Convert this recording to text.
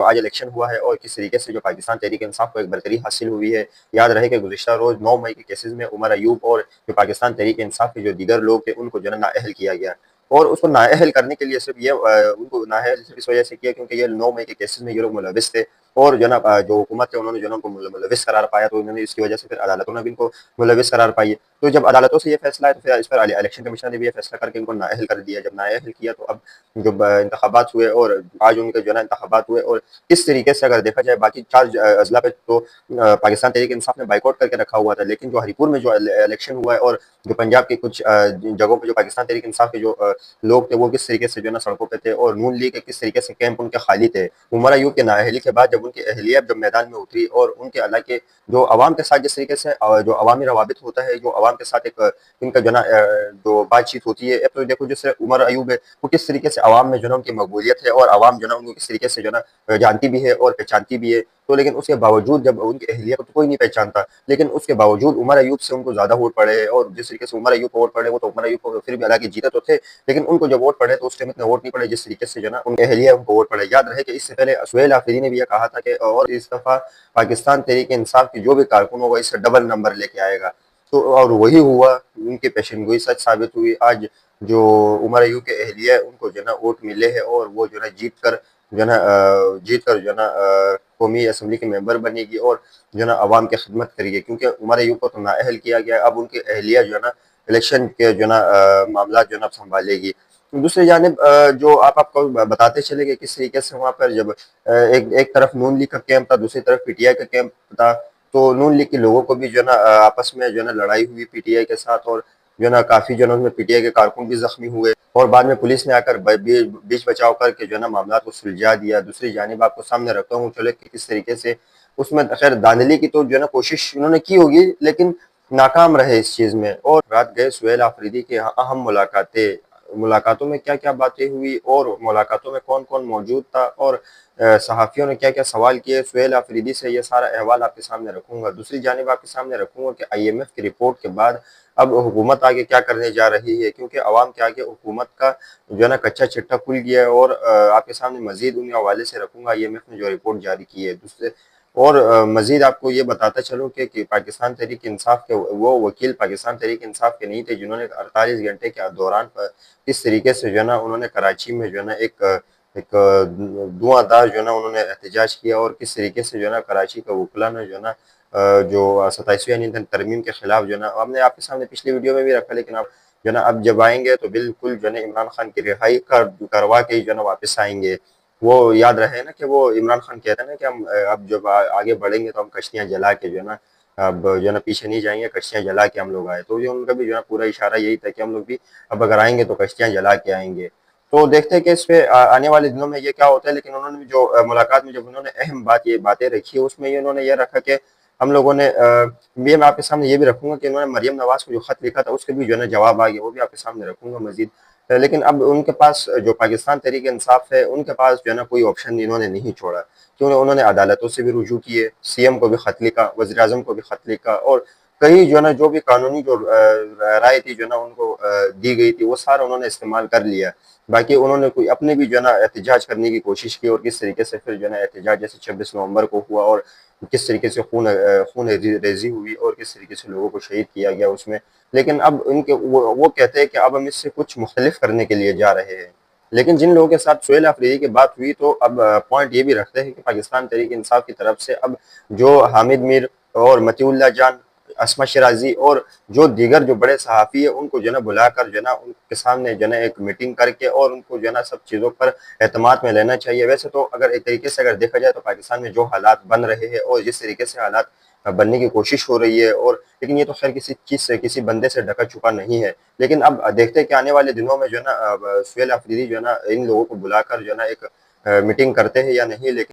آج الیکشن ہوا ہے اور کس طریقے سے جو پاکستان تحریک انصاف کو ایک برتری حاصل ہوئی ہے۔ یاد رہے کہ گزشتہ روز 9 مئی کے کیسز میں عمر ایوب اور جو پاکستان تحریک انصاف کے جو دیگر لوگ تھے ان کو جو ہے نااہل کیا گیا، اور اس کو نااہل کرنے کے لیے صرف یہ ان کو نااہل صرف اس وجہ سے کیا کیونکہ یہ 9 مئی کے کیسز میں یہ لوگ ملوث تھے، اور جو جو حکومت ہے انہوں نے جو ان کو ملوث قرار پایا، تو انہوں نے اس کی وجہ سے پھر عدالتوں نے بھی ان کو ملوث قرار پائی۔ تو جب عدالتوں سے یہ فیصلہ ہے تو پھر اس پر الیکشن کمیشن نے بھی یہ فیصلہ کر کے ان کو نااہل کر دیا۔ جب نااہل کیا تو اب جب انتخابات ہوئے اور آج ان کے جو ہے نا انتخابات ہوئے، اور کس طریقے سے اگر دیکھا جائے باقی 4 اضلاع پہ تو پاکستان تحریک انصاف نے بائیکاٹ کر کے رکھا ہوا تھا، لیکن جو ہری پور میں جو الیکشن ہوا ہے اور جو پنجاب کی کچھ جگہوں پہ جو پاکستان تحریک انصاف کے جو لوگ تھے وہ کس طریقے سے جو ہے نا سڑکوں پہ تھے، اور نون لیگ کے کس طریقے سے کیمپ ان کے خالی تھے۔ عمر ایوب کے نااہلی کے بعد جب ان کی اہلیہ جب میدان میں اتری اور ان کے علاقے جو عوام کے ساتھ جس طریقے سے جو عوامی روابط ہوتا ہے، جو عوام کے ساتھ ایک ان کا جو نا جو بات چیت ہوتی ہے، اب تو دیکھو جس عمر ایوب ہے وہ کس طریقے سے عوام میں جو ہے ان کی مقبولیت ہے، اور عوام جو ہے ان کو کس طریقے سے جو ہے جانتی بھی ہے اور پہچانتی بھی ہے۔ تو لیکن اس کے باوجود جب ان کی اہلیہ کو تو کوئی نہیں پہچانتا، لیکن اس کے باوجود عمر ایوب سے ان کو زیادہ ووٹ پڑے، اور جس طریقے سے عمر ایوب کو ووٹ پڑے وہ تو عمر ایوب کو پھر بھی حالانکہ جیتے تو تھے، لیکن ان کو جب ووٹ پڑے تو اس ٹائم اتنے ووٹ نہیں پڑے جس طریقے سے جو ہے نا ان اہلیہ ان کو ووٹ پڑے۔ یاد رہے کہ اس سے پہلے سہیل آفریدی نے بھی یہ کہا تھا کہ اور اس دفعہ پاکستان تحریک انصاف کی جو بھی کارکن ہوگا اس سے ڈبل نمبر لے کے آئے گا، تو اور وہی ہوا، ان کی پیشن گوئی سچ ثابت ہوئی۔ آج جو عمر ایوب کے اہلیہ ان کو جو ہے نا ووٹ ملے ہیں، اور وہ جو ہے نا جیت کر جو ہے نا قومی اسمبلی کے ممبر بنے گی، اور جو ہے نا عوام کی خدمت کرے گی، کیونکہ عمر ایوب کو تو نااہل کیا گیا، اب ان کی اہلیہ جو ہے نا الیکشن کے جو ہے نا معاملات جو ہے نا سنبھالے گی۔ دوسری جانب جو آپ کو بتاتے چلے گئے کس طریقے سے وہاں پر جب ایک طرف نون لیگ کا کیمپ تھا، دوسری طرف پی ٹی آئی کا کیمپ تھا، تو نون لیگ کے لوگوں کو بھی جو ہے نا آپس میں جو ہے نا لڑائی ہوئی پی ٹی آئی کے ساتھ، اور جو ہے نا کافی جو ہے نا اس میں پی ٹی آئی کے کارکن بھی زخمی ہوئے، اور بعد میں پولیس نے آ کر بیچ بچاؤ کر کے جو ہے نا معاملات کو سلجھا دیا۔ دوسری جانب آپ کو سامنے رکھتا ہوں چلے کہ کس طریقے سے اس میں خیر دھاندلی کی تو جو ہے نا کوشش انہوں نے کی ہوگی، لیکن ناکام رہے اس چیز میں۔ اور رات گئے سہیل آفریدی کے اہم ملاقاتوں میں کیا کیا باتیں ہوئی، اور ملاقاتوں میں کون کون موجود تھا، اور صحافیوں نے کیا کیا سوال کیے سہیل آفریدی سے، یہ سارا احوال آپ کے سامنے رکھوں گا۔ دوسری جانب آپ کے سامنے رکھوں گا کہ آئی ایم ایف کی رپورٹ کے بعد اب حکومت آگے کیا کرنے جا رہی ہے، کیونکہ عوام کے آگے حکومت کا جو ہے نا کچا چٹا کھل گیا ہے، اور آپ کے سامنے مزید ان حوالے سے رکھوں گا آئی ایم ایف نے جو رپورٹ جاری کی ہے۔ دوسرے اور مزید آپ کو یہ بتاتا چلوں کہ پاکستان تحریک انصاف کے وہ وکیل پاکستان تحریک انصاف کے نہیں تھے جنہوں نے 48 گھنٹے کے دوران کس طریقے سے جو ہے نا انہوں نے کراچی میں جو ہے نا ایک دھواں دار جو ہے نا انہوں نے احتجاج کیا، اور کس طریقے سے جو ہے نا کراچی کا وکلا نے جو ہے نا جو 27ویں آئین ترمیم کے خلاف جو ہے نا ہم نے آپ کے سامنے پچھلی ویڈیو میں بھی رکھا، لیکن آپ جو ہے نا اب جب آئیں گے تو بالکل جو ہے نا عمران خان کی رہائی کروا کے جو ہے نا واپس آئیں گے۔ وہ یاد رہے نا کہ وہ عمران خان کہتا ہے نا کہ ہم اب جب آگے بڑھیں گے تو ہم کشتیاں جلا کے جو ہے نا اب جو ہے نا پیچھے نہیں جائیں گے، کشتیاں جلا کے ہم لوگ آئے، تو یہ ان کا بھی جو ہے پورا اشارہ یہی تھا کہ ہم لوگ بھی اب اگر آئیں گے تو کشتیاں جلا کے آئیں گے۔ تو دیکھتے ہیں کہ اس پہ آنے والے دنوں میں یہ کیا ہوتا ہے، لیکن انہوں نے جو ملاقات میں جب انہوں نے اہم باتیں رکھی ہے اس میں انہوں نے یہ رکھا کہ ہم لوگوں نے یہ میں آپ کے سامنے یہ بھی رکھوں گا کہ انہوں نے مریم نواز کو جو خط لکھا تھا اس کے بھی جو ہے نا جواب آ گیا، وہ بھی آپ کے سامنے رکھوں گا مزید۔ لیکن اب ان کے پاس جو پاکستان تحریک انصاف ہے ان کے پاس جو ہے نا کوئی آپشن انہوں نے نہیں چھوڑا، کیونکہ انہوں نے عدالتوں سے بھی رجوع کیے، سی ایم کو بھی خط لکھا، وزیر اعظم کو بھی خط لکھا، اور کئی جو ہے نا جو بھی قانونی جو رائے تھی جو ہے نا ان کو دی گئی تھی وہ سارا انہوں نے استعمال کر لیا۔ باقی انہوں نے کوئی اپنے بھی جو ہے نا احتجاج کرنے کی کوشش کی، اور کس طریقے سے پھر جو ہے نا احتجاج جیسے 26 نومبر کو ہوا، اور کس طریقے سے خون ریزی ہوئی، اور کس طریقے سے لوگوں کو شہید کیا گیا اس میں۔ لیکن اب ان کے وہ کہتے ہیں کہ اب ہم اس سے کچھ مختلف کرنے کے لیے جا رہے ہیں، لیکن جن لوگوں کے ساتھ سہیل آفریدی کی بات ہوئی تو اب پوائنٹ یہ بھی رکھتے ہیں کہ پاکستان تحریک انصاف کی طرف سے اب جو حامد میر اور مطیع اللہ جان، اسما شیرازی اور جو دیگر جو بڑے صحافی ہیں ان کو جو ہے نا بلا کر جو ہے نا ان کے سامنے جو ہے نا ایک میٹنگ کر کے اور ان کو جو ہے نا سب چیزوں پر اعتماد میں لینا چاہیے۔ ویسے تو اگر ایک طریقے سے اگر دیکھا جائے تو پاکستان میں جو حالات بن رہے ہیں اور جس طریقے سے حالات بننے کی کوشش ہو رہی ہے، اور لیکن یہ تو خیر کسی چیز سے کسی بندے سے ڈھکا چھپا نہیں ہے، لیکن اب دیکھتے ہیں کہ آنے والے دنوں میں جو ہے نا سہیل آفریدی جو ہے نا ان لوگوں کو بلا کر جو ہے نا ایک میٹنگ کرتے ہیں یا نہیں، لیکن